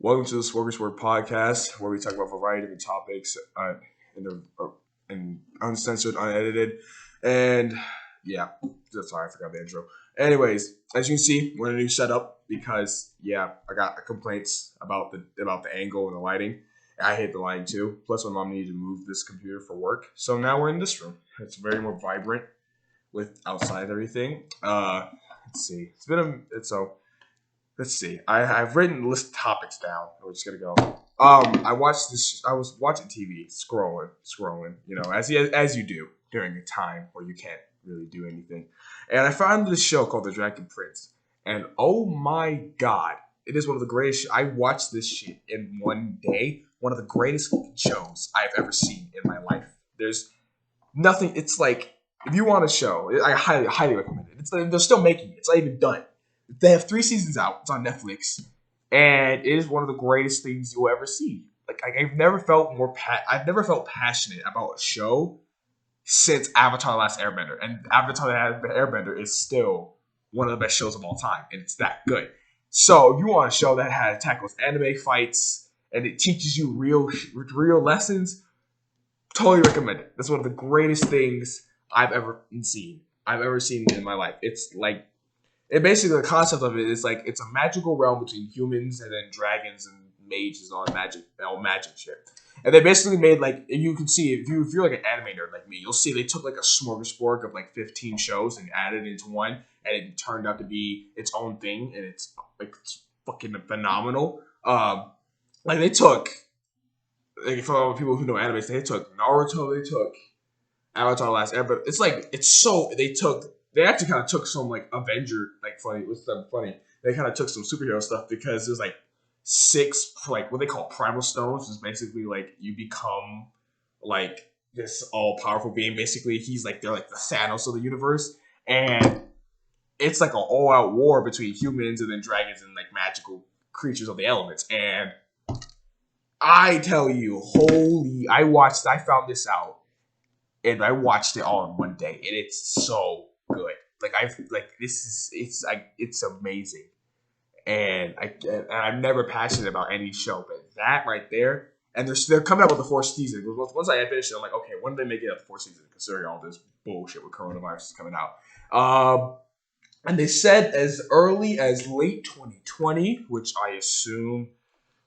Welcome to the Smorgasbord Podcast, where we talk about a variety of different topics in uncensored, unedited, and yeah, sorry, I forgot the intro. Anyways, as you can see, we're in a new setup because I got complaints about the angle and the lighting. I hate the lighting too. Plus, my mom needed to move this computer for work, so now we're in this room. It's very more vibrant with outside and everything. Let's see. Let's see. I've written a list of topics down. We're just gonna go. I watched this. I was watching TV, scrolling. You know, as you do during a time where you can't really do anything. And I found this show called The Dragon Prince. And oh my god, it is one of the greatest. I watched this shit in one day. One of the greatest shows I've ever seen in my life. There's nothing. It's like if you want a show, I highly recommend it. They're still making it. It's not even done. They have 3 seasons out. It's on Netflix, and it is one of the greatest things you'll ever see. I've never felt I've never felt passionate about a show since Avatar: The Last Airbender, and Avatar: The Last Airbender is still one of the best shows of all time, and it's that good. So if you want a show that tackles anime fights and it teaches you real lessons, totally recommend it. That's one of the greatest things I've ever seen. In my life. It's like. And basically, the concept of it is like it's a magical realm between humans and then dragons and mages and all magic shit. And they basically made you can see if you're like an anime nerd like me, you'll see they took like a smorgasbord of like 15 shows and added it into one, and it turned out to be its own thing, and it's fucking phenomenal. They took for all the people who know anime, they took Naruto, they took Avatar: The Last Airbender. They actually kind of took some Avenger funny. What's that funny? They kind of took some superhero stuff because there's 6 what they call primal stones, which is basically you become this all powerful being. Basically, they're like the Thanos of the universe, and it's like an all out war between humans and then dragons and magical creatures of the elements. And I tell you, I found this out and I watched it all in one day, and it's so good. It's amazing, and I'm never passionate about any show, but that right there, and they're coming out with the 4th season. Once I finished it, I'm like, okay, when do they make it up the 4th season? Considering all this bullshit with coronavirus is coming out, and they said as early as late 2020, which I assume.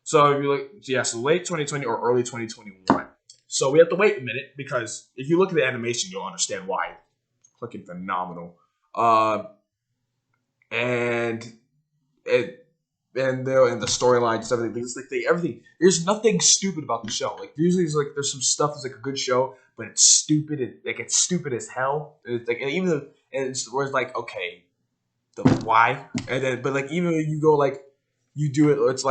So if you so late 2020 or early 2021. So we have to wait a minute because if you look at the animation, you'll understand why. Fucking phenomenal. And the storyline, just everything. It's everything. There's nothing stupid about the show. Usually, there's some stuff that's a good show, but it's stupid. It's stupid as hell. It's where it's okay, the why, and then even when you go you do it, it's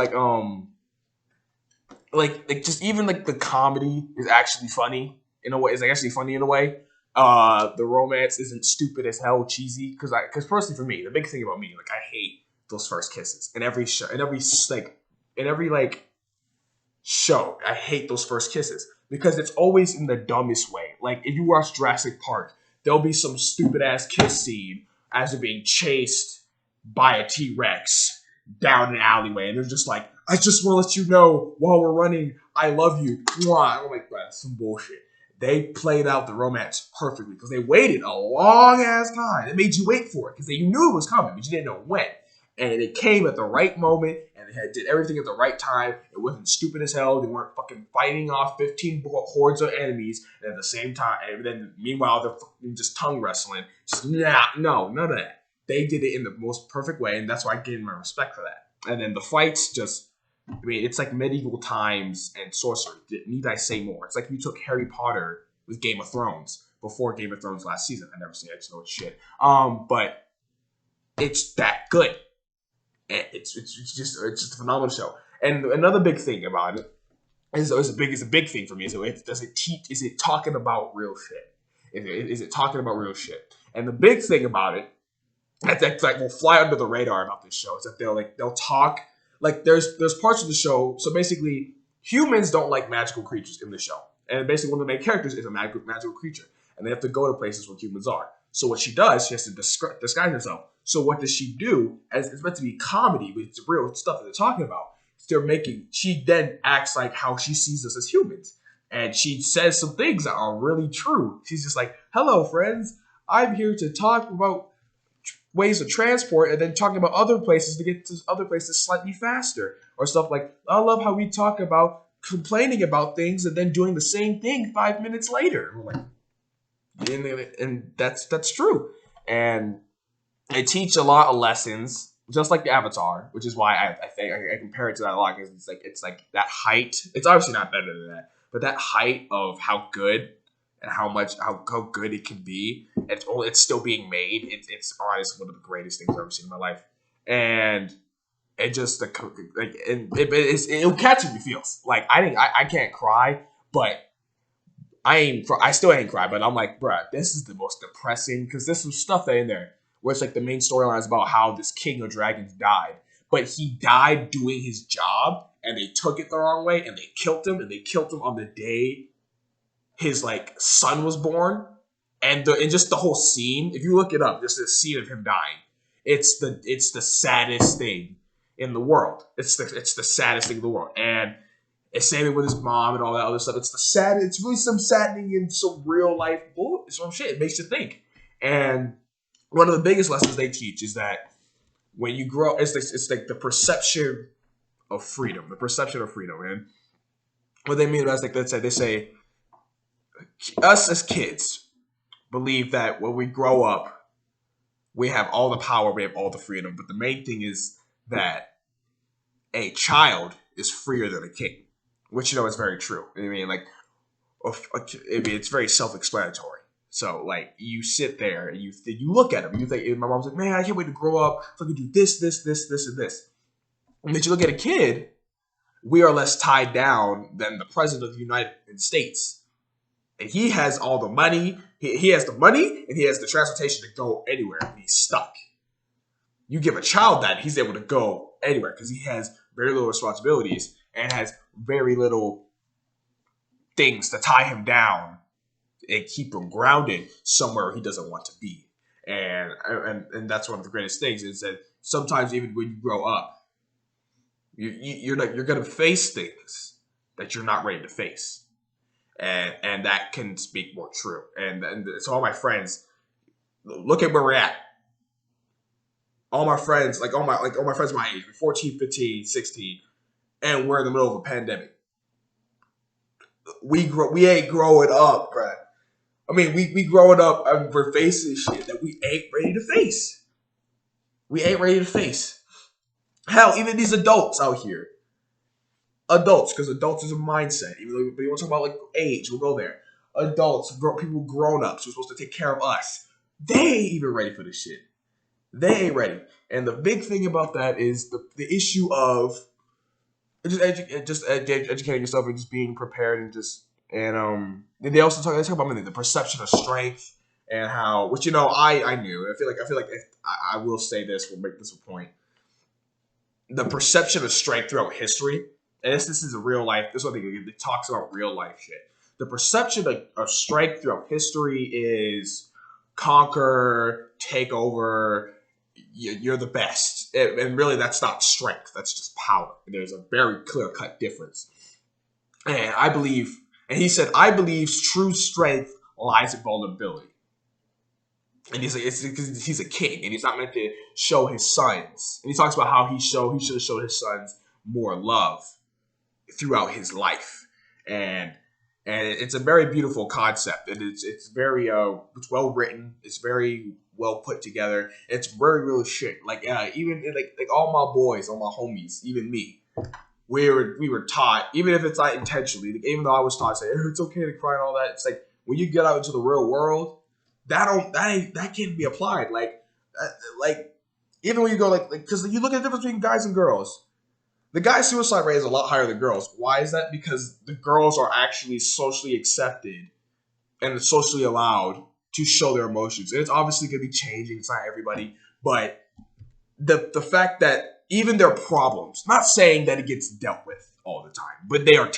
just even the comedy is actually funny in a way. It's actually funny in a way. The romance isn't stupid as hell, cheesy. Because personally for me, the big thing about me, I hate those first kisses in every show, in every show. I hate those first kisses because it's always in the dumbest way. If you watch Jurassic Park, there'll be some stupid ass kiss scene as they're being chased by a T-Rex down an alleyway, and they're just I just want to let you know while we're running, I love you. Mwah. I'm like, that's some bullshit. They played out the romance perfectly because they waited a long ass time. It made you wait for it because you knew it was coming, but you didn't know when. And it came at the right moment, and they did everything at the right time. It wasn't stupid as hell. They weren't fucking fighting off 15 hordes of enemies, and at the same time, and then meanwhile they're fucking just tongue wrestling. No, none of that. They did it in the most perfect way, and that's why I gave my respect for that. And then the fights it's like medieval times and sorcery. Need I say more? It's like you took Harry Potter with Game of Thrones before Game of Thrones last season. I never seen it. I just know it's shit. But it's that good. It's just a phenomenal show. And another big thing about it is a big thing for me. Is it talking about real shit? Is it talking about real shit? And the big thing about it that will fly under the radar about this show is that they'll talk. There's parts of the show. So basically, humans don't like magical creatures in the show, and basically one of the main characters is a magical creature, and they have to go to places where humans are. So what she does, she has to disguise herself. So what does she do? As it's meant to be comedy, but it's real stuff that they're talking about. she then acts like how she sees us as humans. And she says some things that are really true. She's just like, hello, friends. I'm here to talk about ways of transport and then talking about other places to get to other places slightly faster. Or stuff like, I love how we talk about complaining about things and then doing the same thing 5 minutes later. We're like, and that's true. And they teach a lot of lessons, just like the Avatar, which is why I think I compare it to that a lot, because it's like that height. It's obviously not better than that, but that height of how good and how good it can be, it's still being made. It's honestly one of the greatest things I've ever seen in my life, and it just it'll catch in your feels. Like I can't cry, but I still ain't cry, but I'm like, bruh, this is the most depressing, because there's some stuff that in there where it's like the main storyline is about how this king of dragons died, but he died doing his job, and they took it the wrong way, and they killed him on the day his like son was born, and just the whole scene. If you look it up, just the scene of him dying, it's the saddest thing in the world. It's the saddest thing in the world, and it's same with his mom and all that other stuff. It's really some saddening and some real life some shit. It makes you think. And one of the biggest lessons they teach is that when you grow, it's like the perception of freedom. The perception of freedom, man. What they mean is, like, they say us as kids believe that when we grow up, we have all the power, we have all the freedom. But the main thing is that a child is freer than a king, which, is very true. I mean, like, it's very self-explanatory. So, like, you sit there and you look at him, and you think, my mom's like, man, I can't wait to grow up so I can do this, and this. And then you look at a kid, we are less tied down than the president of the United States. And he has all the money. He has the money, and he has the transportation to go anywhere, and he's stuck. You give a child that, he's able to go anywhere because he has very little responsibilities and has very little things to tie him down and keep him grounded somewhere he doesn't want to be. And that's one of the greatest things, is that sometimes even when you grow up, you're going to face things that you're not ready to face. And that can speak more true. And so all my friends, look at where we're at. All my friends, all my friends my age, 14, 15, 16, and we're in the middle of a pandemic. We ain't growing up, bruh. I mean, we growing up and we're facing shit that we ain't ready to face. We ain't ready to face. Hell, even these adults out here. Adults, because adults is a mindset. Even though you want to talk about like age, we'll go there. Adults, people grown ups who're supposed to take care of us. They ain't even ready for this shit. They ain't ready. And the big thing about that is the issue of just educating yourself and just being prepared and they also talk about the perception of strength and how, which I knew. I feel like if I will say this, we'll make this a point. The perception of strength throughout history, and this is a real life. This is one thing it talks about real life shit. The perception of strength throughout history is conquer, take over. You're the best, and really that's not strength. That's just power. There's a very clear-cut difference. And I believe, and he said, I believe true strength lies in vulnerability. And he's like, it's because he's a king, and he's not meant to show his sons. And he talks about how he should have showed his sons more love throughout his life, and it's a very beautiful concept, and it's very it's well written, it's very well put together, it's very real shit. Like even like all my boys, all my homies, even me, we were taught, even if it's not intentionally, like, even though I was taught, say it's okay to cry and all that, it's like when you get out into the real world, that can't be applied. Like even when you go like because you look at the difference between guys and girls. The guys' suicide rate is a lot higher than girls. Why is that? Because the girls are actually socially accepted and socially allowed to show their emotions. And it's obviously going to be changing. It's not everybody. But the fact that even their problems, not saying that it gets dealt with all the time, but they are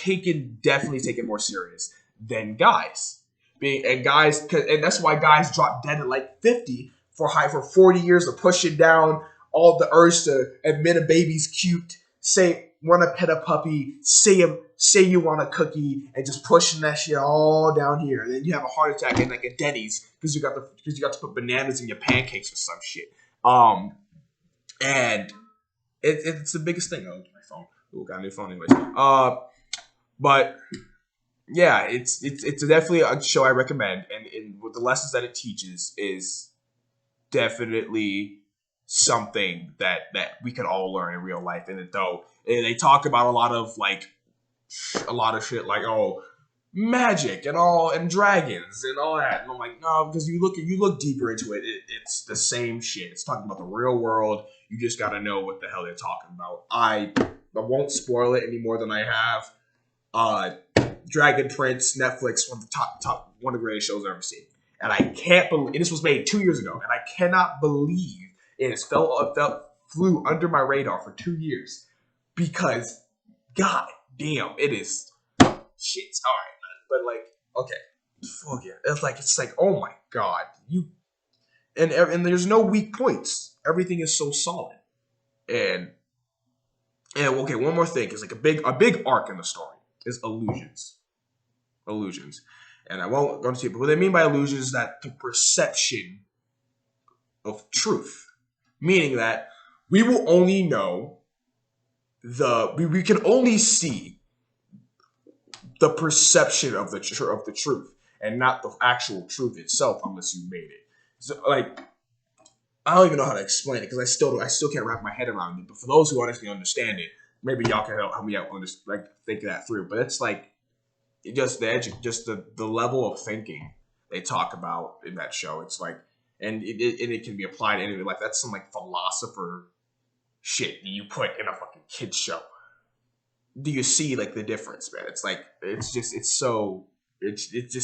definitely taken more serious than guys. And that's why guys drop dead at like 50 for 40 years of pushing down all the urge to admit a baby's cute. Say want to pet a puppy, say you want a cookie, and just pushing that shit all down here. And then you have a heart attack in like a Denny's because you got to put bananas in your pancakes or some shit. And it's the biggest thing. Oh, my phone. Ooh, got a new phone anyways. But yeah, it's definitely a show I recommend, and what the lessons that it teaches is definitely something that we can all learn in real life. And they talk about a lot of shit like, oh, magic and dragons and all that, and I'm like, no, because you look deeper into it, it's the same shit. It's talking about the real world. You just got to know what the hell they're talking about. I won't spoil it any more than I have. Dragon Prince, Netflix, one of the greatest shows I've ever seen. And I can't believe, and this was made 2 years ago, and I cannot believe it has flew under my radar for 2 years, because god damn, it is shit. All right, but like, okay, fuck yeah, it's like oh my god, and there's no weak points. Everything is so solid, and okay, one more thing is like a big arc in the story is illusions. And I won't go into it, but what they mean by illusions is that the perception of truth, meaning that we will only know we can only see the perception of the truth and not the actual truth itself unless you made it. So, like, I don't even know how to explain it because I still can't wrap my head around it. But for those who honestly understand it, maybe y'all can help me out think that through. But it's like just the level of thinking they talk about in that show. It's like, and it can be applied to anything. Like, that's some like philosopher shit you put in a fucking kids show. Do you see like the difference, man? It's like it's just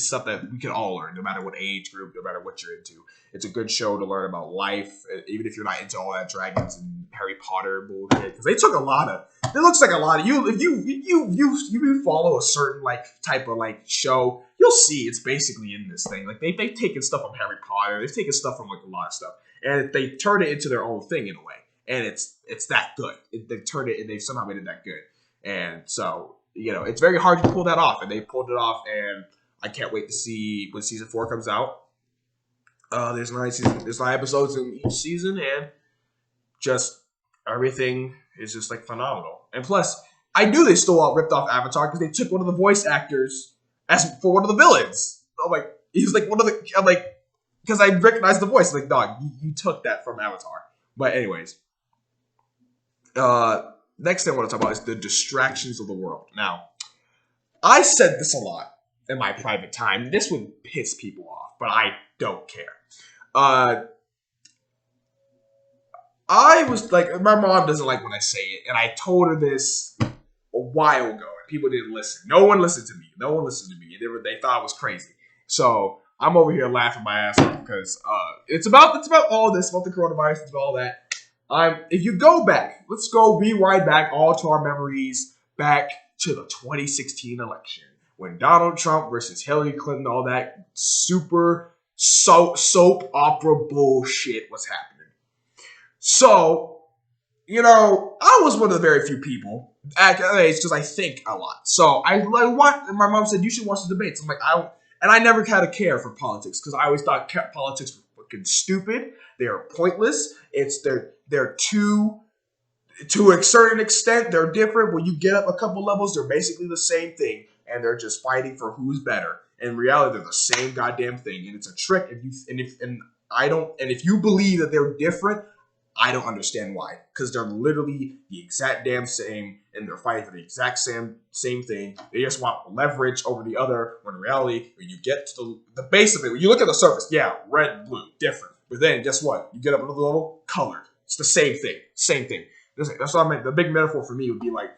something that we can all learn, no matter what age group, no matter what you're into. It's a good show to learn about life, even if you're not into all that dragons and Harry Potter bullshit. Because they took a lot of. It looks like a lot of you. If you follow a certain like type of like show, you'll see it's basically in this thing. Like they've taken stuff from Harry Potter, they've taken stuff from like a lot of stuff, and they turn it into their own thing in a way. And it's that good. They've turned it, and they've somehow made it that good. And so, it's very hard to pull that off, and they pulled it off, and I can't wait to see when season 4 comes out. There's 9 episodes in each season, and just everything is just like phenomenal. And plus, I knew they stole ripped off Avatar because they took one of the voice actors for one of the villains. I'm like, he's like one of the. I'm like, because I recognized the voice. I'm like, dog, you took that from Avatar. But anyways, next thing I want to talk about is the distractions of the world. Now, I said this a lot in my private time. This would piss people off, but I don't care. I was like, my mom doesn't like when I say it, and I told her this a while ago, and people didn't listen. No one listened to me. They thought I was crazy. So I'm over here laughing my ass off because it's about all this, about the coronavirus, it's about all that. If you go back, let's go rewind back all to our memories back to the 2016 election when Donald Trump versus Hillary Clinton, all that super soap opera bullshit was happening. So, I was one of the very few people at that age because I think a lot. So my mom said, you should watch the debates. I'm like, I never had a care for politics because I always thought politics were fucking stupid. They are pointless. They're too, to a certain extent, they're different. When you get up a couple levels, they're basically the same thing, and they're just fighting for who's better. In reality, they're the same goddamn thing, and it's a trick. If you believe that they're different, I don't understand why, because they're literally the exact damn same, and they're fighting for the exact same thing. They just want leverage over the other. When in reality, when you get to the base of it, when you look at the surface, yeah, red and blue, different. But then, guess what? You get up another level, colored. It's the same thing. That's what I meant. The big metaphor for me would be like,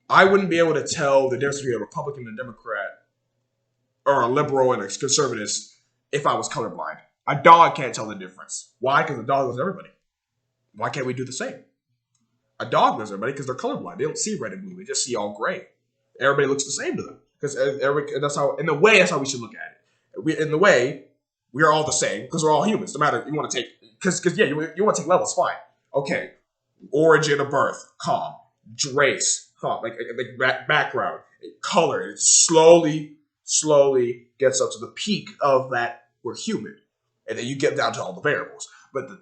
I wouldn't be able to tell the difference between a Republican and a Democrat, or a liberal and a conservative, if I was colorblind. A dog can't tell the difference. Why? Because a dog knows everybody. Why can't we do the same? A dog knows everybody because they're colorblind. They don't see red and blue. They just see all gray. Everybody looks the same to them. Because that's how we should look at it. In the way, we are all the same because we're all humans. No matter you want to take, you want to take levels, fine. Okay, origin of birth, calm. race, background, color. It slowly gets up to the peak of that we're human. And then you get down to all the variables. But the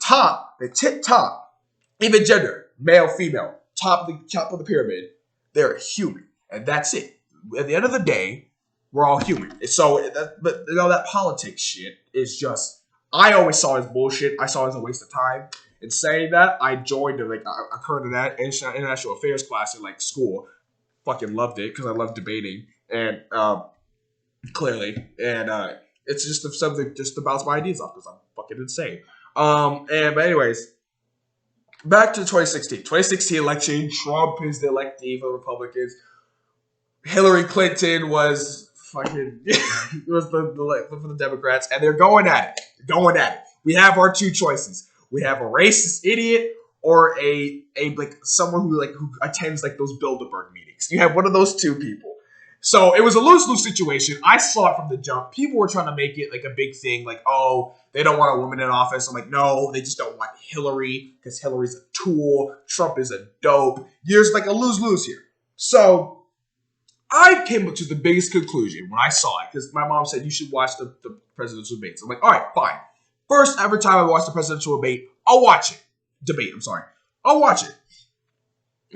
tip top, even gender, male, female, top of the pyramid, they're human. And that's it. At the end of the day, we're all human. But that politics shit is just, I always saw it as bullshit. I saw it as a waste of time. In saying that, I joined a current international affairs class in school. Fucking loved it because I love debating and clearly, and it's just something just to bounce my ideas off because I'm fucking insane. But anyways, back to 2016. 2016 election. Trump is the electee for the Republicans. Hillary Clinton was fucking was for the Democrats, and they're going at it. We have our two choices. We have a racist idiot or a someone who attends those Bilderberg meetings. You have one of those two people. So it was a lose-lose situation. I saw it from the jump. People were trying to make it a big thing, oh, they don't want a woman in office. I'm like, no, they just don't want Hillary because Hillary's a tool. Trump is a dope. There's a lose-lose here. So I came up to the biggest conclusion when I saw it because my mom said you should watch the presidential debates. I'm like, all right, fine. First ever time I watched the presidential debate, I'll watch it. I'll watch it.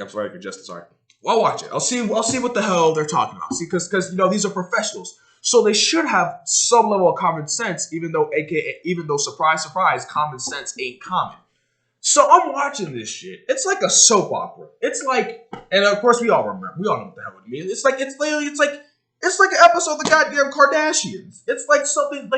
I'm sorry, I congested. Sorry. I'll watch it. I'll see what the hell they're talking about. See, because these are professionals, so they should have some level of common sense. Even though surprise, common sense ain't common. So I'm watching this shit. It's like a soap opera. It's and of course we all remember. We all know what the hell it means. It's like an episode of the goddamn Kardashians. It's something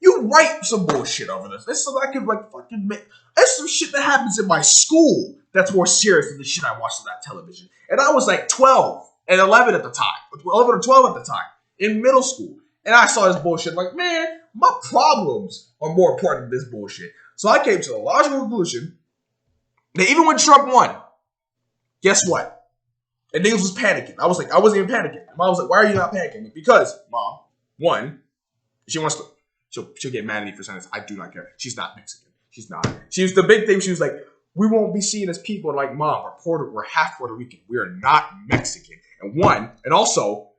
you write some bullshit over this. This is so I could fucking make. It's some shit that happens in my school that's more serious than the shit I watched on that television. And I was 12 and 11 at the time. 11 or 12 at the time. In middle school. And I saw this bullshit. Man, my problems are more important than this bullshit. So I came to the logical conclusion that even when Trump won, guess what? And niggas was panicking. I wasn't even panicking. Mom was like, why are you not panicking? Because, Mom, one, she wants to. She'll get mad at me for saying this. I do not care. She's not Mexican. She's not. She was the big thing. She was like, we won't be seen as people Mom. We're half Puerto Rican. We are not Mexican. And also,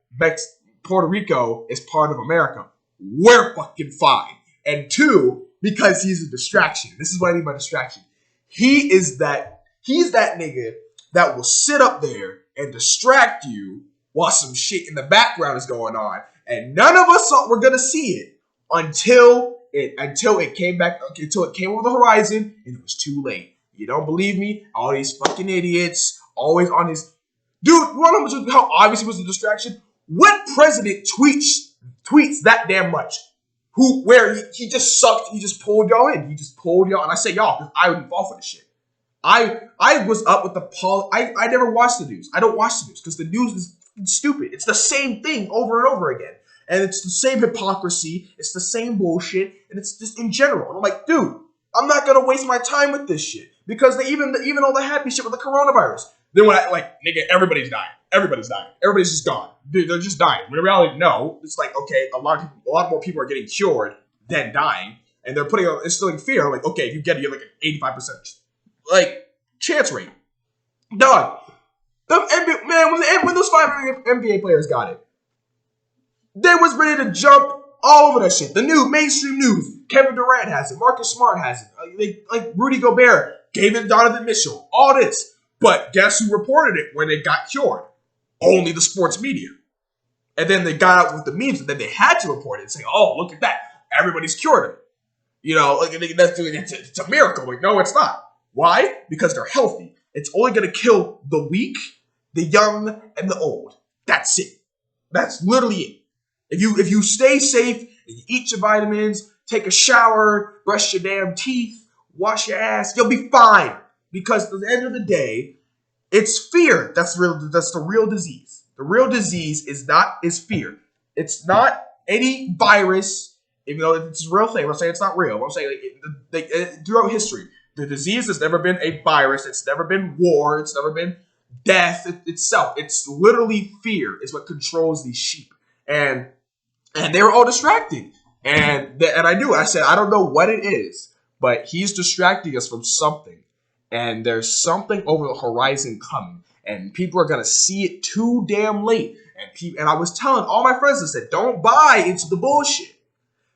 Puerto Rico is part of America. We're fucking fine. And two, because he's a distraction. This is what I mean by distraction. He's that nigga that will sit up there and distract you while some shit in the background is going on. And none of us were going to see it. Until it came over the horizon and it was too late. You don't believe me? All these fucking idiots always on his dude. You want to know how obvious it was a distraction? What president tweets that damn much? Where he just sucked? He just pulled y'all in. And I say y'all because I wouldn't fall for this shit. I was up with I never watched the news. I don't watch the news because the news is stupid. It's the same thing over and over again. And it's the same hypocrisy. It's the same bullshit. And it's just in general. And I'm like, dude, I'm not going to waste my time with this shit. Because even all the happy shit with the coronavirus. Then when nigga, everybody's dying. Everybody's just gone. Dude, they're just dying. When in reality, no. It's okay, a lot more people are getting cured than dying. And they're instilling fear. Okay, if you get it, you're an 85% chance rate. Dog. When those 5 NBA players got it, they was ready to jump all over that shit. The mainstream news. Kevin Durant has it. Marcus Smart has it. Rudy Gobert gave it to Donovan Mitchell. All this. But guess who reported it when they got cured? Only the sports media. And then they got out with the memes, and then they had to report it and say, oh, look at that. Everybody's cured it. It's a miracle. No, it's not. Why? Because they're healthy. It's only going to kill the weak, the young, and the old. That's it. That's literally it. If you stay safe, and you eat your vitamins, take a shower, brush your damn teeth, wash your ass, you'll be fine. Because at the end of the day, it's fear. That's the real disease. The real disease is fear. It's not any virus, even though it's a real thing. I'm saying it's not real. I'm saying throughout history, the disease has never been a virus. It's never been war. It's never been death itself. It's literally fear is what controls these sheep. And they were all distracted. And I knew it. I said, I don't know what it is, but he's distracting us from something. And there's something over the horizon coming. and people are gonna see it too damn late. And I was telling all my friends, I said, don't buy into the bullshit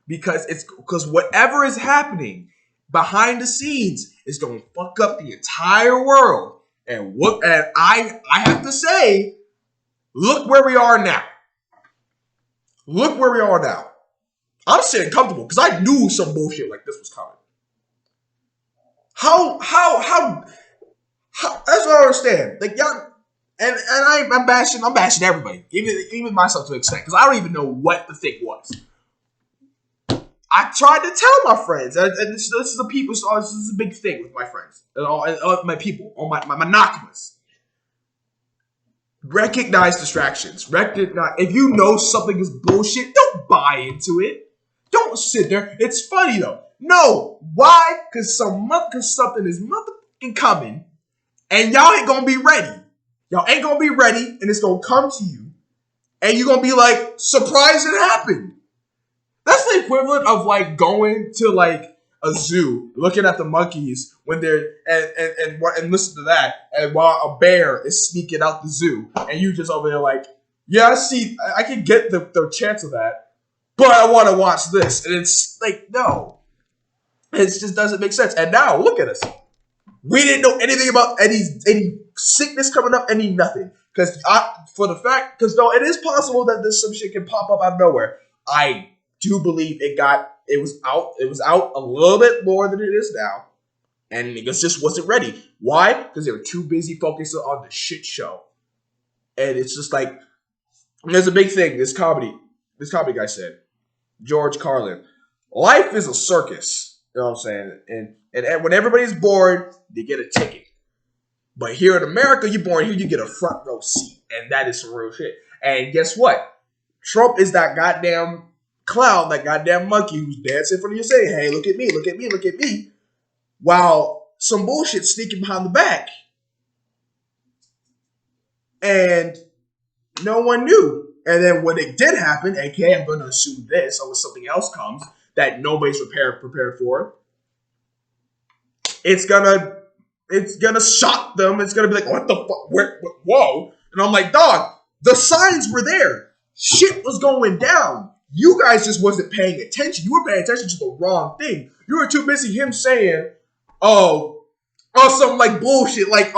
because whatever is happening behind the scenes is gonna fuck up the entire world. And I have to say, look where we are now. Look where we are now. I'm sitting comfortable because I knew some bullshit like this was coming. How that's what I understand. Like y'all, and I'm bashing everybody, even myself to an extent, because I don't even know what the thing was. I tried to tell my friends, and this is a people. So this is a big thing with my friends and all my people, all my monogamous. Recognize distractions. If you know something is bullshit, don't buy into it. Don't sit there. It's funny though. No, why? Because something is motherfucking coming, and y'all ain't gonna be ready. Y'all ain't gonna be ready, and it's gonna come to you, and you're gonna be like, surprised it happened. That's the equivalent of like going to like a zoo, looking at the monkeys when they're and listen to that, and while a bear is sneaking out the zoo, and you just over there like, yeah, I can get the chance of that, but I want to watch this, and it's like, no, it just doesn't make sense. And now look at us, we didn't know anything about any sickness coming up, any nothing, because though it is possible that this some shit can pop up out of nowhere. I do believe it was out a little bit more than it is now, and it just wasn't ready. Why? Because they were too busy focusing on the shit show. And it's just like, there's a big thing. This comedy guy said, George Carlin, life is a circus. You know what I'm saying? And when everybody's bored, they get a ticket. But here in America, you're born here, you get a front row seat, and that is some real shit. And guess what? Trump is that goddamn clown, that goddamn monkey who's dancing in front of you saying, hey, look at me, look at me, look at me, while some bullshit sneaking behind the back. And no one knew. And then when it did happen, aka I'm going to assume this, unless something else comes that nobody's prepared for, it's gonna shock them. It's gonna be like, what the fuck? Whoa. And I'm like, dog, the signs were there. Shit was going down. You guys just wasn't paying attention. You were paying attention to the wrong thing. You were too busy him saying, something like bullshit, like,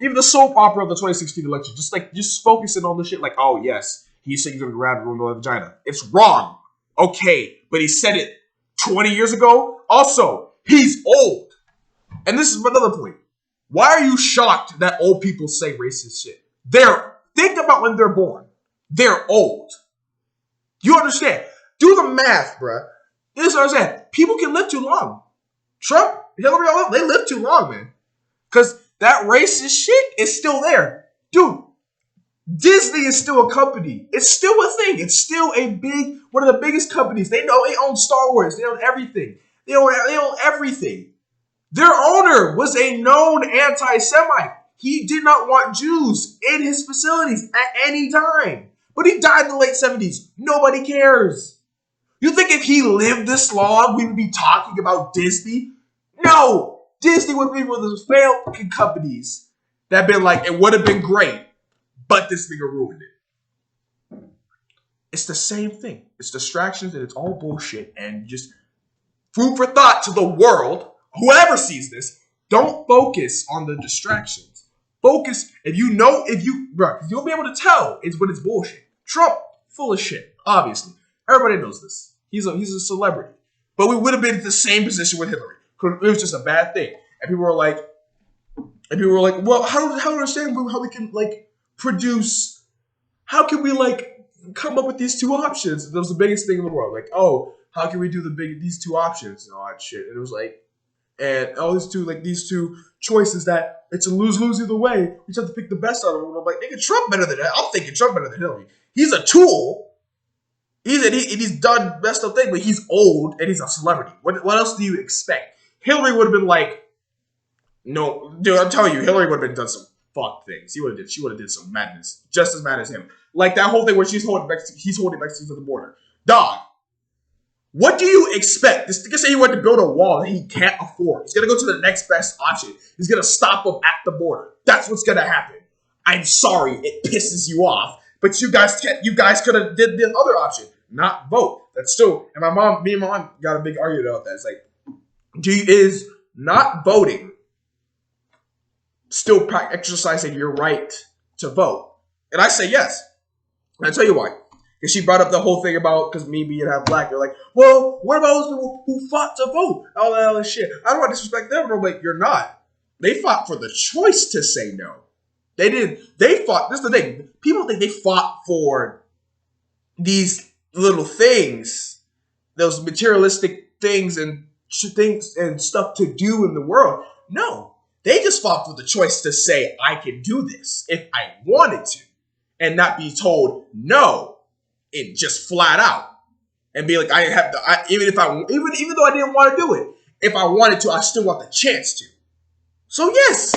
even the soap opera of the 2016 election, just focusing on the shit like, oh, yes, he's saying he's going to grab the vagina. It's wrong. Okay, but he said it 20 years ago. Also, he's old. And this is another point. Why are you shocked that old people say racist shit? Think about when they're born. They're old. You understand? Do the math, bruh. This is what I'm saying. People can live too long. Trump, Hillary, they live too long, man. Because that racist shit is still there. Dude, Disney is still a company. It's still a thing. It's still one of the biggest companies. They own Star Wars. They own everything. They own everything. Their owner was a known anti-Semite. He did not want Jews in his facilities at any time. But he died in the late 70s. Nobody cares. You think if he lived this long, we would be talking about Disney? No. Disney would be one of those failed companies that have been like, it would have been great, but this nigga ruined it. It's the same thing. It's distractions and it's all bullshit. And just food for thought to the world. Whoever sees this, don't focus on the distractions. Focus, you'll be able to tell it's when it's bullshit. Trump, full of shit, obviously. Everybody knows this. He's a celebrity. But we would have been in the same position with Hillary. It was just a bad thing. And people were like, well, how do you understand how we can, like, produce, how can we, like, come up with these two options? That was the biggest thing in the world. Like, how can we do these two options and all that shit? And it was like, and all these two choices that it's a lose-lose either way. We just have to pick the best out of them. And I'm like, nigga, Trump better than that. I'm thinking Trump better than Hillary. He's a tool. He's done messed up things, but he's old and he's a celebrity. What else do you expect? Hillary would have been like, no, dude, I'm telling you, Hillary would have done some fuck things. She would have did some madness, just as mad as him. Like that whole thing where he's holding Mexicans at the border. Dog, What do you expect? This nigga say he went to build a wall that he can't afford. He's gonna go to the next best option. He's gonna stop him at the border. That's what's gonna happen. I'm sorry, it pisses you off, but you guys could have did the other option, not vote. That's still. And me and my mom got a big argument about that. It's like, is not voting still exercising your right to vote? And I say yes. And I tell you why. Because she brought up the whole thing about, because me being half black, they're like, well, what about those people who fought to vote? All that other shit. I don't want to disrespect them, but I'm like, you're not. They fought for the choice to say no. They did. This is the thing. People think they fought for these little things, those materialistic things and stuff to do in the world. No. They just fought for the choice to say, I can do this if I wanted to. And not be told no. It just flat out, and be like, I have to. Even though I didn't want to do it, if I wanted to, I still want the chance to. So yes,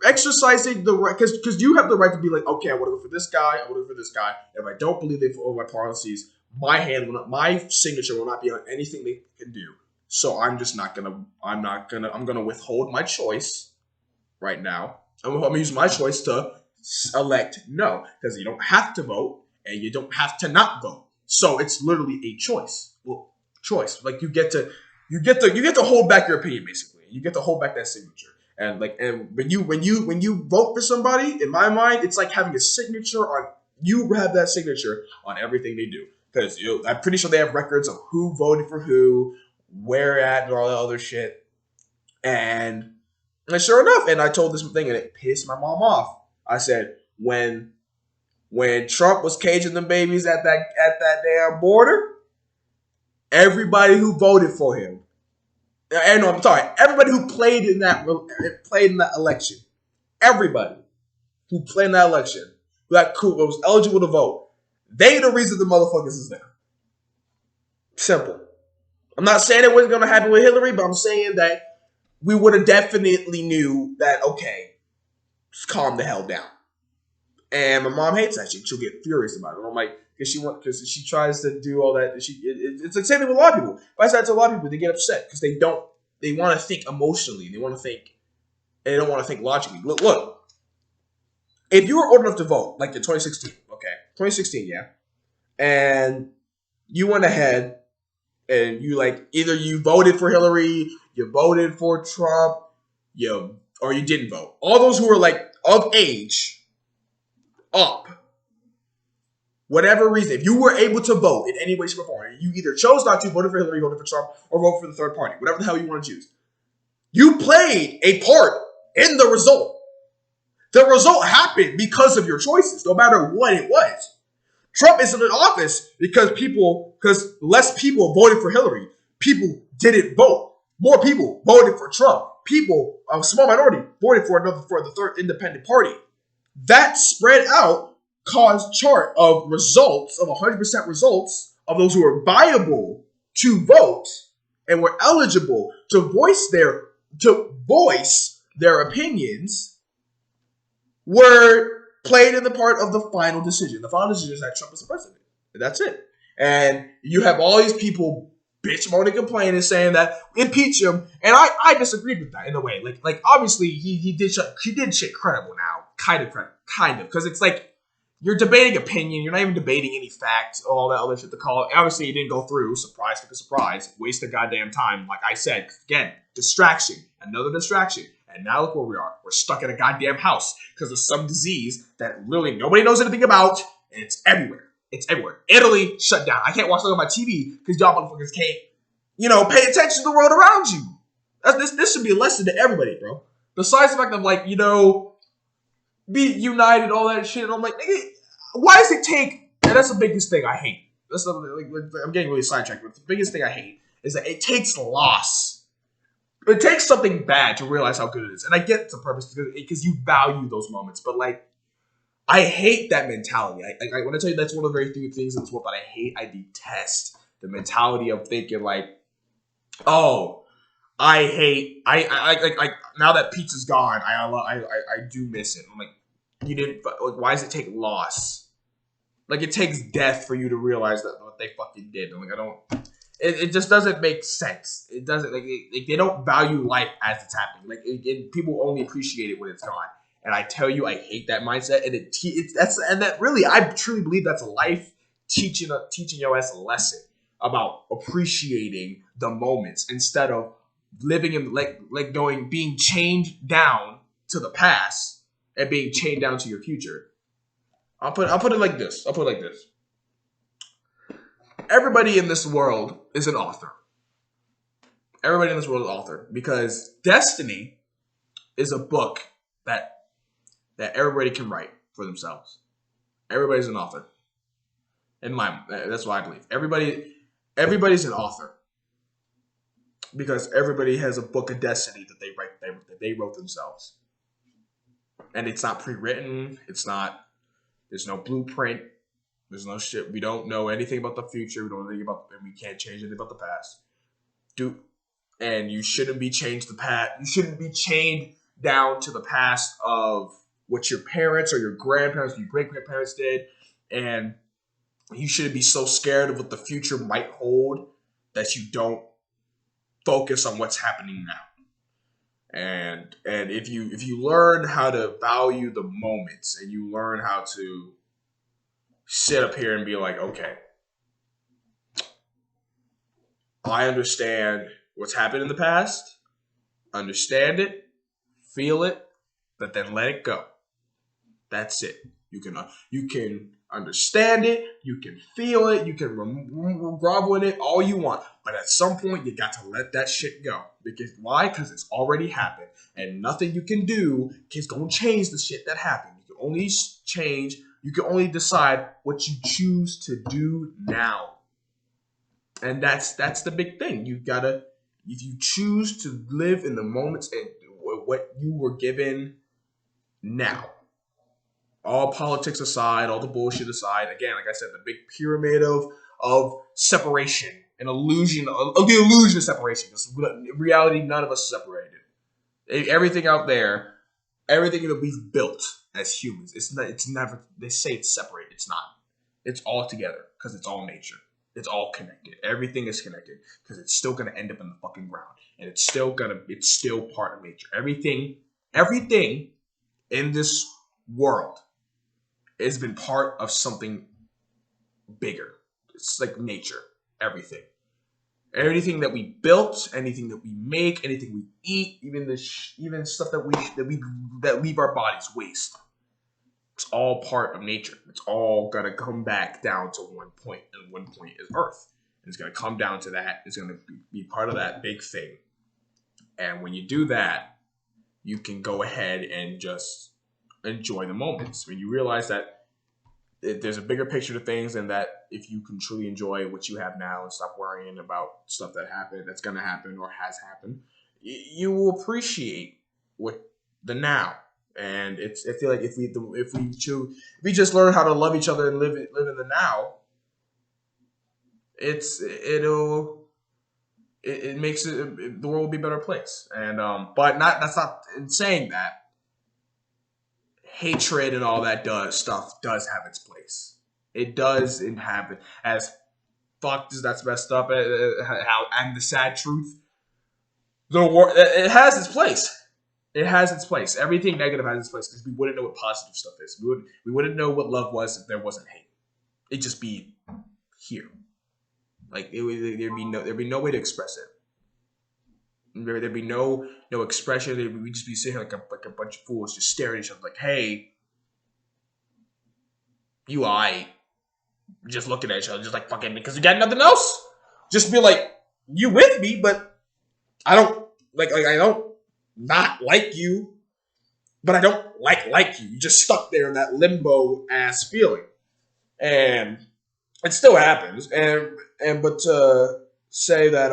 exercising the right, because you have the right to be like, okay, I want to go for this guy. I want to go for this guy. If I don't believe they follow my policies, my signature will not be on anything they can do. So I'm gonna withhold my choice right now. I'm gonna use my choice to elect no, because you don't have to vote and you don't have to not vote. So it's literally a choice. Well, choice. Like you get to hold back your opinion, basically. You get to hold back that signature. And when you vote for somebody, in my mind, it's like having a signature on. You have that signature on everything they do, because I'm pretty sure they have records of who voted for who, where at, and all that other shit. And sure enough, and I told this thing, and it pissed my mom off. I said, when Trump was caging them babies at that damn border, everybody who voted for him, everybody who played in that election, everybody who played in that election, that was eligible to vote, they the reason the motherfuckers is there. Simple. I'm not saying it wasn't going to happen with Hillary, but I'm saying that we would have definitely knew that, okay, just calm the hell down. And my mom hates that shit. She'll get furious about it. I'm like, because she tries to do all that. It's the same thing with a lot of people. If I say that to a lot of people, they get upset because they want to think emotionally. They don't want to think logically. Look, if you were old enough to vote, like in 2016, okay, 2016, yeah, and you went ahead and you either you voted for Hillary, you voted for Trump, or you didn't vote. All those who were of age up, whatever reason, if you were able to vote in any way, shape, or form, you either chose not to, voted for Hillary, voted for Trump, or vote for the third party, whatever the hell you want to choose. You played a part in the result. The result happened because of your choices, no matter what it was. Trump isn't in office because less people voted for Hillary. People didn't vote. More people voted for Trump. People, a small minority, voted for the third independent party. That spread out caused chart of results, of 100% results of those who were viable to vote and were eligible to voice their opinions, were played in the part of the final decision. The final decision is that Trump is the president. And that's it. And you have all these people bitch moaning, complaining, saying that impeach him. And I disagreed with that in a way. Like obviously he did shit credible now. Kind of. Because it's like you're debating opinion. You're not even debating any facts, all that other shit to call it. Obviously, it didn't go through. Surprise. Waste of goddamn time. Like I said, again, distraction. Another distraction. And now look where we are. We're stuck in a goddamn house because of some disease that literally nobody knows anything about, and it's everywhere. Italy shut down. I can't watch it on my TV because y'all motherfuckers can't, pay attention to the world around you. This should be a lesson to everybody, bro. Besides the fact of be united, all that shit. And I'm like, nigga, why does it take? And that's the biggest thing I hate. I'm getting really sidetracked, but the biggest thing I hate is that it takes loss. It takes something bad to realize how good it is. And I get it's a purpose because you value those moments. But I hate that mentality. When I tell you that's one of the very few things in this world that I detest the mentality of thinking now that pizza's gone, I do miss it. I'm like, you didn't. Why does it take loss Like, it takes death for you to realize that what they fucking did. And, like, I don't. It just doesn't make sense. It doesn't, like, they don't value life as it's happening. Like, people only appreciate it when it's gone. And I tell you, I hate that mindset. And I truly believe that's a life teaching your ass a lesson about appreciating the moments instead of living in being chained down to the past and being chained down to your future. I'll put it like this. Everybody in this world is an author. Everybody in this world is an author because destiny is a book that everybody can write for themselves. Everybody's an author. That's what I believe. Everybody's an author because everybody has a book of destiny that they wrote themselves, and it's not pre-written. It's not. There's no blueprint. There's no shit. We don't know anything about the future. We don't know anything about, and we can't change anything about the past. And you shouldn't be changed the past. You shouldn't be chained down to the past of what your parents or your grandparents or your great-grandparents did. And you shouldn't be so scared of what the future might hold that you don't focus on what's happening now. And if you learn how to value the moments and you learn how to sit up here and be like, okay, I understand what's happened in the past, understand it, feel it, but then let it go. That's it. You can understand it, you can feel it, you can grovel in it all you want, but at some point you got to let that shit go. Because why? Because it's already happened, and nothing you can do is gonna change the shit that happened. You can only change. You can only decide what you choose to do now, and that's the big thing. You gotta, if you choose to live in the moments and what you were given now. All politics aside, all the bullshit aside, again, like I said, the big pyramid of separation, an illusion of the illusion of separation. Because in reality, none of us are separated. Everything out there, everything that we've built as humans, it's never. They say it's separate. It's not. It's all together because it's all nature. It's all connected. Everything is connected because it's still gonna end up in the fucking ground, and it's still part of nature. Everything in this world has been part of something bigger. It's like nature. Everything that we built, anything that we make, anything we eat, even stuff that leave our bodies waste. It's all part of nature. It's all gonna come back down to one point, and one point is Earth. And it's gonna come down to that. It's gonna be part of that big thing. And when you do that, you can go ahead and just enjoy the moments. When you realize that there's a bigger picture to things, and that if you can truly enjoy what you have now and stop worrying about stuff that's going to happen or has happened, you will appreciate the now. And I feel like if we just learn how to love each other and live in the now, it makes the world will be a better place. And but that's not in saying that hatred and all that stuff does have its place. It does inhabit, as fucked as that's messed up, how and the sad truth. It has its place. It has its place. Everything negative has its place because we wouldn't know what positive stuff is. We wouldn't know what love was if there wasn't hate. It'd just be here. Like there'd be no way to express it. There'd be no expression. We'd just be sitting here like a bunch of fools just staring at each other like, hey, you aight. Just looking at each other, just like fucking because we got nothing else. Just be like, you with me, but I don't I don't not like you, but I don't like you. You just stuck there in that limbo ass feeling. And it still happens. But to say that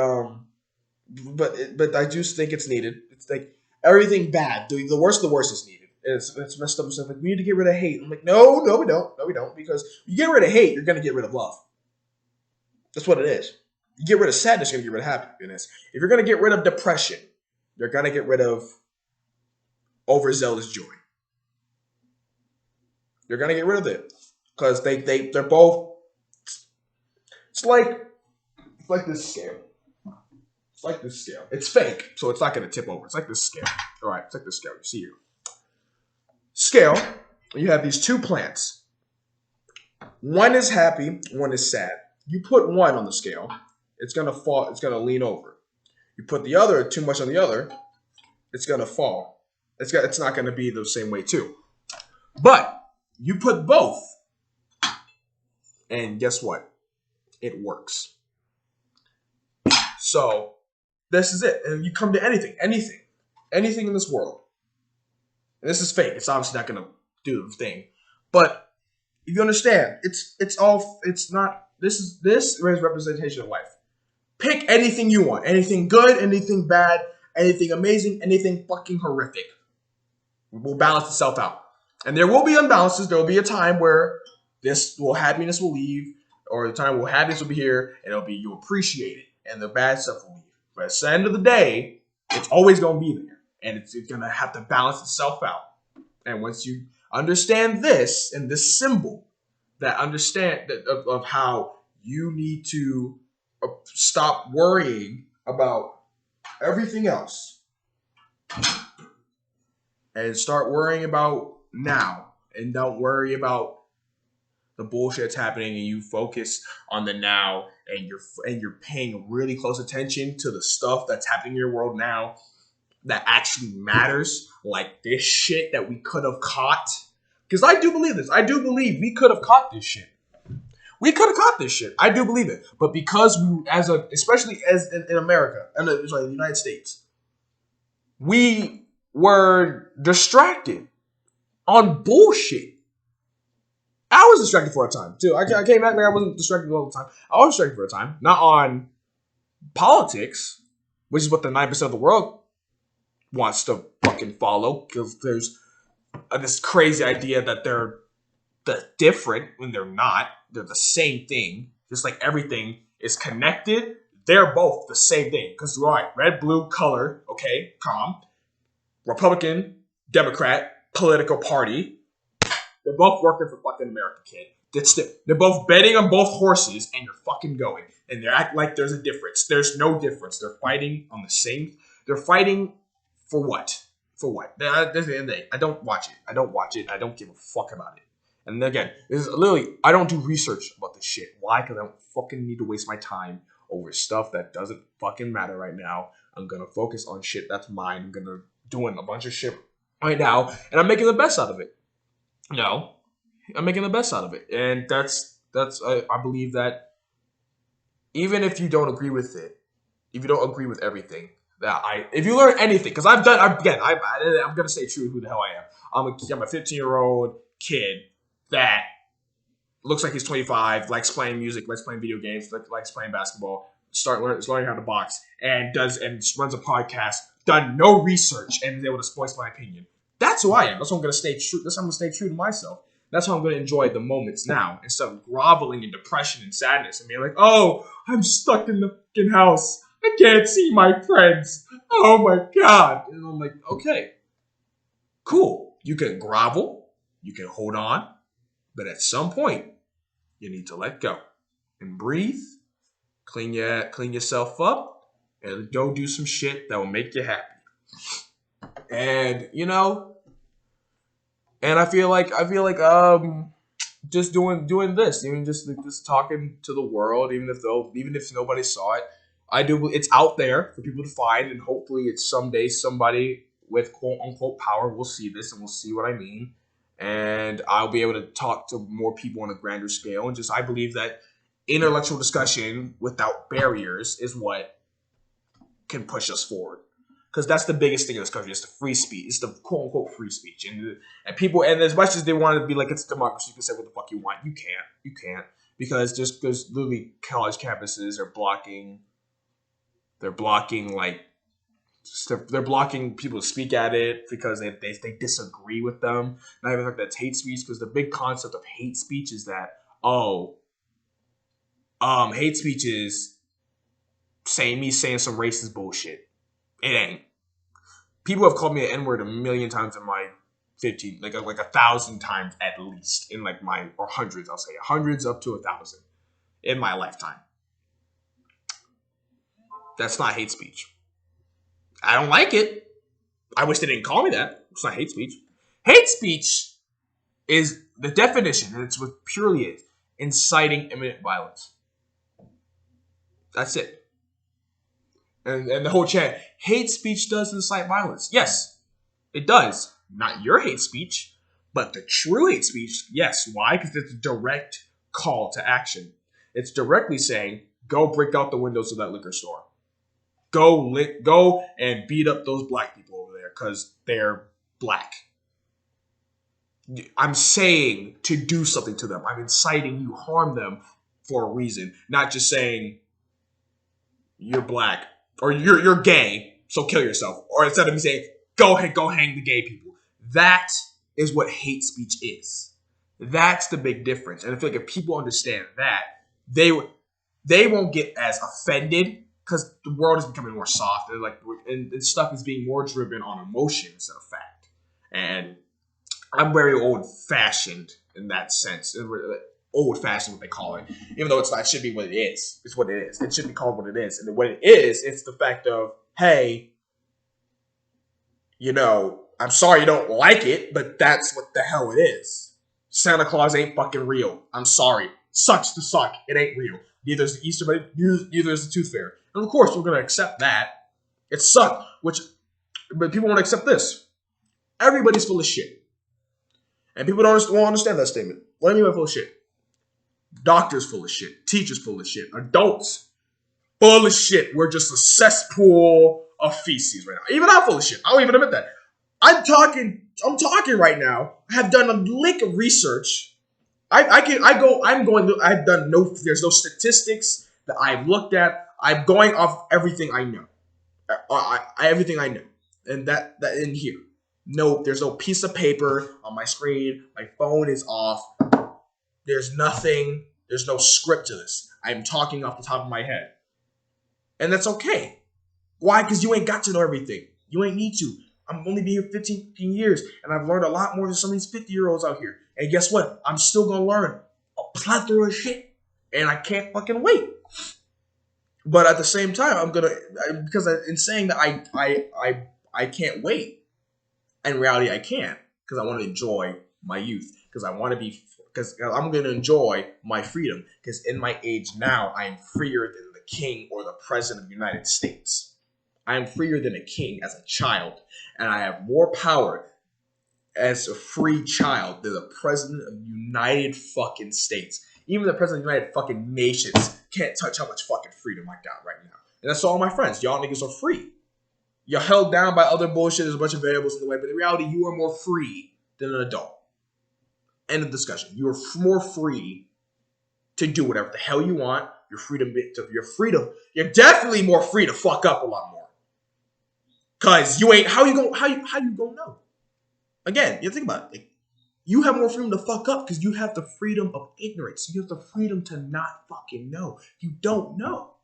but I do think it's needed. It's like everything bad, the worst of the worst is needed. It's messed up stuff. Like, we need to get rid of hate. I'm like, no, we don't. Because you get rid of hate, you're gonna get rid of love. That's what it is. You get rid of sadness, you're gonna get rid of happiness. If you're gonna get rid of depression, you're gonna get rid of overzealous joy. You're gonna get rid of it. because they're both. It's like this scale. It's like this scale. It's fake, so it's not gonna tip over. It's like this scale. All right, it's like this scale. You see here. Scale. You have these two plants. One is happy, one is sad. You put one on the scale, it's gonna fall. It's gonna lean over. You put the other too much on the other, it's gonna fall. It's not gonna be the same way too. But you put both, and guess what? It works. So this is it. And you come to anything in this world. And this is fake. It's obviously not gonna do the thing. But if you understand, it's not this is representation of life. Pick anything you want. Anything good, anything bad, anything amazing, anything fucking horrific. It will balance itself out. And there will be unbalances. There will be a time where happiness will leave, or the time where happiness will be here, and you'll appreciate it, and the bad stuff will leave. But at the end of the day, it's always gonna be there. And it's gonna have to balance itself out. And once you understand this and this symbol, of how you need to stop worrying about everything else and start worrying about now, and don't worry about the bullshit that's happening, and you focus on the now, and you're paying really close attention to the stuff that's happening in your world now that actually matters, like this shit that we could have caught. Because I do believe this. I do believe we could have caught this shit. We could have caught this shit. I do believe it. But because especially as in America, in the United States, we were distracted on bullshit. I was distracted for a time too. I came back like I wasn't distracted all the time. I was distracted for a time, not on politics, which is what the 9% of the world wants to fucking follow, because there's this crazy idea that they're different when they're not. They're the same thing. Just like everything is connected, they're both the same thing. Because right, red, blue, color, okay, calm. Republican, Democrat, political party. They're both working for fucking America, kid. They're both betting on both horses, and you're fucking going. And they act like there's a difference. There's no difference. They're fighting on the same. They're fighting for what? For what? At the end of the day, I don't watch it. I don't give a fuck about it. And again, this is literally, I don't do research about this shit. Why? Because I don't fucking need to waste my time over stuff that doesn't fucking matter right now. I'm gonna focus on shit that's mine. I'm gonna doing a bunch of shit right now, and I'm making the best out of it. No, I'm making the best out of it, and I believe that even if you don't agree with it, if you don't agree with everything, if you learn anything, because I'm gonna stay true to who the hell I am. I'm a 15-year-old kid that looks like he's 25, likes playing music, likes playing video games, likes playing basketball, learning how to box, and runs a podcast, done no research, and is able to voice my opinion. That's who I am. That's how I'm gonna stay true. That's how I'm gonna stay true to myself. That's how I'm gonna enjoy the moments now, instead of groveling in depression and sadness and being like, "Oh, I'm stuck in the fucking house. I can't see my friends. Oh my god." And I'm like, okay, cool. You can grovel, you can hold on, but at some point, you need to let go and breathe, clean yourself up, and go do some shit that will make you happy. And and I feel like just doing this, even just talking to the world, even if nobody saw it, it's out there for people to find, and hopefully it's someday somebody with quote unquote power will see this and will see what I mean, and I'll be able to talk to more people on a grander scale. And I believe that intellectual discussion without barriers is what can push us forward. Because that's the biggest thing in this country. It's the free speech. It's the quote unquote free speech. And people, and as much as they want to be like, it's democracy, you can say what the fuck you want. You can't. Because literally college campuses are blocking people to speak at it because they disagree with them. Not even like that's hate speech, because the big concept of hate speech is that, hate speech is saying some racist bullshit. It ain't. People have called me an N-word a million times in my 15, like 1,000 times at least in like or hundreds, I'll say hundreds up to 1,000 in my lifetime. That's not hate speech. I don't like it. I wish they didn't call me that. It's not hate speech. Hate speech is the definition, and it's what purely is inciting imminent violence. That's it. And the whole chat, hate speech does incite violence. Yes, it does. Not your hate speech, but the true hate speech, yes. Why? Because it's a direct call to action. It's directly saying, go break out the windows of that liquor store. Go and beat up those black people over there because they're black. I'm saying to do something to them. I'm inciting you harm them for a reason. Not just saying you're black or you're gay, so kill yourself. Or instead of me saying, go hang the gay people. That is what hate speech is. That's the big difference. And I feel like if people understand that, they won't get as offended because the world is becoming more soft and stuff is being more driven on emotion instead of fact. And I'm very old-fashioned in that sense. Old-fashioned, what they call it. Even though it's not, it should be what it is. It's what it is. It should be called what it is. And what it is, it's the fact of, hey, I'm sorry you don't like it, but that's what the hell it is. Santa Claus ain't fucking real. I'm sorry. Sucks to suck. It ain't real. Neither is the Easter Bunny, neither is the Tooth Fairy. And of course, we're going to accept that. It sucked, but people won't accept this. Everybody's full of shit. And people won't understand that statement. What do I mean by full of shit? Doctors full of shit. Teachers full of shit. Adults full of shit. We're just a cesspool of feces right now. Even I'm full of shit. I'll even admit that. I'm talking right now. I have done a lick of research. There's no statistics that I've looked at. I'm going off everything I know. Everything I know. And that in here. No, there's no piece of paper on my screen. My phone is off. There's nothing. There's no script to this. I'm talking off the top of my head. And that's okay. Why? Because you ain't got to know everything. You ain't need to. I'm only been here 15 years, and I've learned a lot more than some of these 50-year-olds out here. And guess what? I'm still going to learn a plethora of shit. And I can't fucking wait. But at the same time, in saying that I can't wait, in reality I can. Because I want to enjoy my youth. Because I'm going to enjoy my freedom. Because in my age now, I am freer than the king or the president of the United States. I am freer than a king as a child. And I have more power as a free child than the president of the United fucking States. Even the president of the United fucking Nations can't touch how much fucking freedom I got right now. And that's all my friends. Y'all niggas are free. You're held down by other bullshit. There's a bunch of variables in the way. But in reality, you are more free than an adult. End of discussion. You are more free to do whatever the hell you want. You're definitely more free to fuck up a lot more. Cause you ain't how you gonna know? Again, you think about it. Like, you have more freedom to fuck up because you have the freedom of ignorance. You have the freedom to not fucking know. You don't know.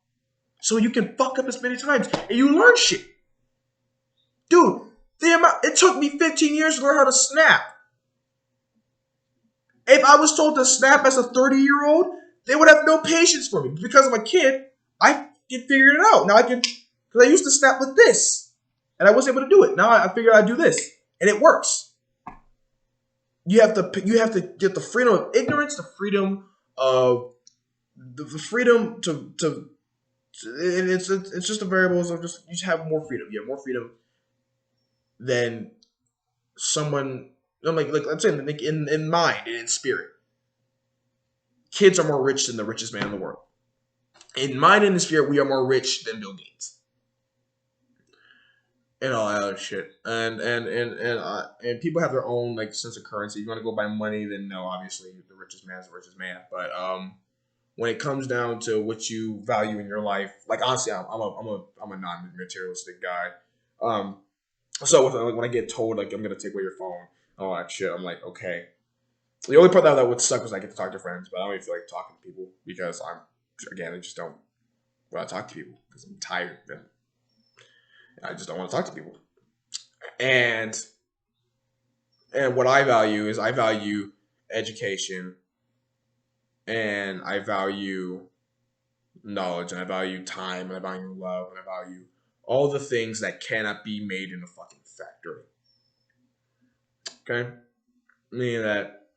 So you can fuck up as many times and you learn shit. Dude, it took me 15 years to learn how to snap. If I was told to snap as a 30-year-old, they would have no patience for me. Because I'm a kid, I can figure it out. Now because I used to snap with this. And I wasn't able to do it. Now I figured I'd do this. And it works. You have to get the freedom of ignorance, the freedom of the freedom to and it's just the variables of you just have more freedom. You have more freedom than someone like let's say in mind and in spirit. Kids are more rich than the richest man in the world. In mind and in spirit, we are more rich than Bill Gates. And all that other shit, and people have their own like sense of currency. If you want to go by money, then no, obviously the richest man is the richest man. But when it comes down to what you value in your life, like honestly, I'm a non-materialistic guy. So when I get told like I'm gonna take away your phone, all that shit, I'm like okay. The only part that would suck was I get to talk to friends, but I don't even feel like talking to people because I just don't want to talk to people because I'm tired. I just don't want to talk to people. And And what I value is I value education, and I value knowledge, and I value time, and I value love, and I value all the things that cannot be made in a fucking factory. Okay? Meaning that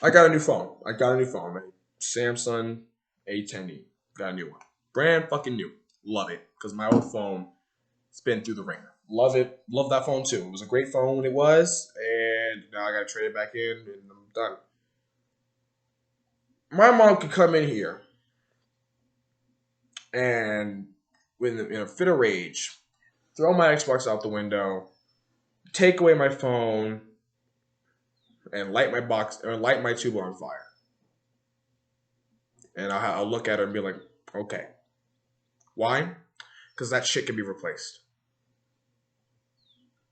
I got a new phone. Samsung A10e. Got a new one. Brand fucking new. Love it. Because my old phone, it's been through the ringer. Love it. Love that phone too. It was a great phone when it was. And now I got to trade it back in and I'm done. My mom could come in here and in a fit of rage, throw my Xbox out the window, take away my phone, and light my tuba on fire. And I'll look at her and be like, okay. Why? Because that shit can be replaced.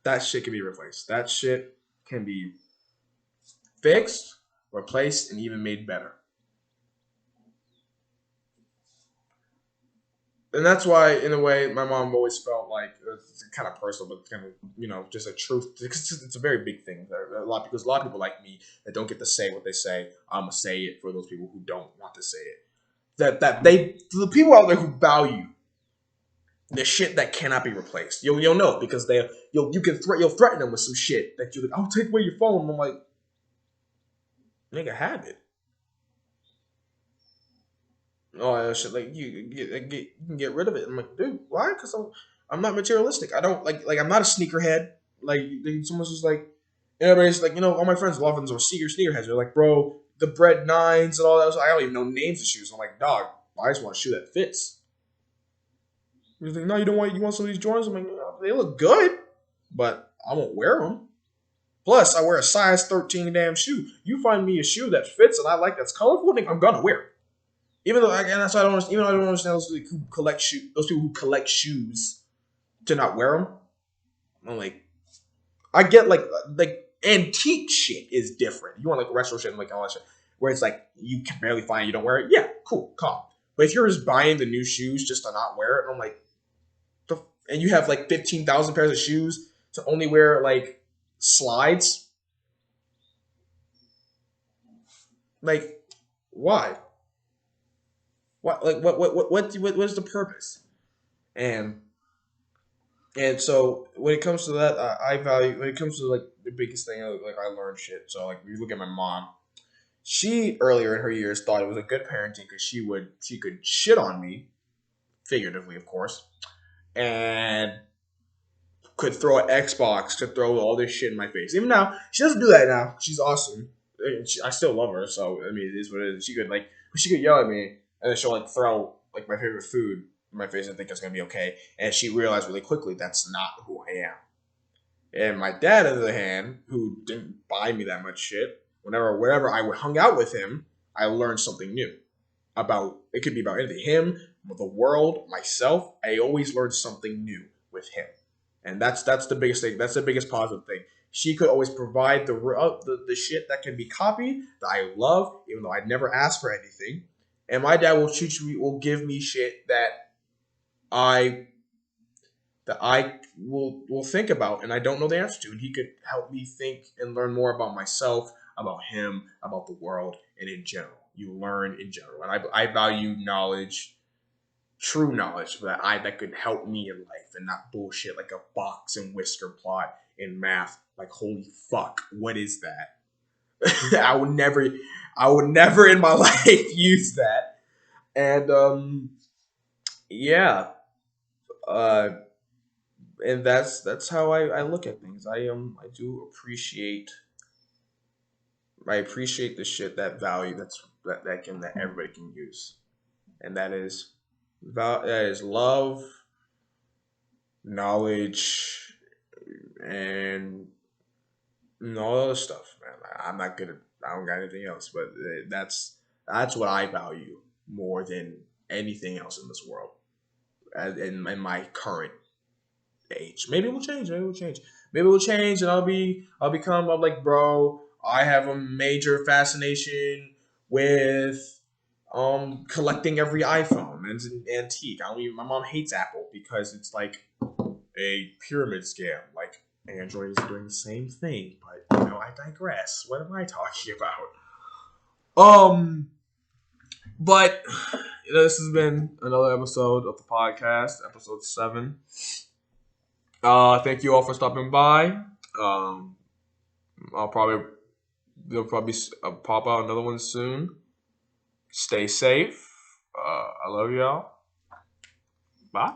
That shit can be replaced. That shit can be fixed, replaced, and even made better. And that's why, in a way, my mom always felt like it's kind of personal, but it's kind of just a truth. It's a very big thing. Because a lot of people like me that don't get to say what they say. I'm gonna say it for those people who don't want to say it. The people out there who value the shit that cannot be replaced. You'll know because you'll threaten them with some shit that you're like, I'll take away your phone. And I'm like, nigga, have it. Oh shit, like you can get rid of it. I'm like, dude, why? Because I'm not materialistic. I don't like I'm not a sneakerhead. Like someone's just like everybody's like all my friends love them or sneakerheads. They're like, bro, the Bread Nines and all that. I don't even know names of shoes. I'm like, dog, I just want a shoe that fits. He's like, no, you want some of these Jordans? I'm like, they look good, but I won't wear them. Plus, I wear a size 13 damn shoe. You find me a shoe that fits and I like that's colorful, I'm gonna wear it. Even though that's why I don't understand. Even though I don't understand those people who collect shoes to not wear them. I'm like, I get like antique shit is different. You want like retro shit and like all that shit, where it's like you can barely find it, you don't wear it. Yeah, cool, calm. But if you're just buying the new shoes just to not wear it, and I'm like, and you have like 15,000 pairs of shoes to only wear like slides, like why? What like what's the purpose? And so when it comes to that, I value when it comes to like the biggest thing like I learned shit. So like if you look at my mom, she earlier in her years thought it was a good parenting because she could shit on me, figuratively of course, and could throw an Xbox, could throw all this shit in my face. Even now, she doesn't do that now. She's awesome. I still love her, so I mean, it is what it is. She could yell at me, and then she'll like throw like my favorite food in my face and think it's gonna be okay. And she realized really quickly that's not who I am. And my dad, on the other hand, who didn't buy me that much shit, whenever I would hung out with him, I learned something new about. It could be about anything, him, the world, myself. I always learned something new with him. And that's the biggest thing. That's the biggest positive thing. She could always provide the shit that can be copied that I love, even though I'd never asked for anything. And my dad will give me shit I that I will think about and I don't know the answer to. And he could help me think and learn more about myself, about him, about the world, and in general. You learn in general. And I value knowledge, true knowledge that could help me in life and not bullshit like a box and whisker plot in math. Like, holy fuck, what is that? I would never in my life use that. And yeah. And that's how I look at things. I do appreciate the shit that value that everybody can use. And that is love, knowledge, and all other stuff, man. I'm not good at. I don't got anything else, but that's what I value more than anything else in this world. In my current age, maybe it will change. And I'm like, bro. I have a major fascination with collecting every iPhone, and it's an antique. My mom hates Apple because it's like a pyramid scam. Like Android is doing the same thing, but I digress. What am I talking about? But this has been another episode of the podcast, episode 7. Thank you all for stopping by. There'll probably pop out another one soon. Stay safe. I love y'all. Bye.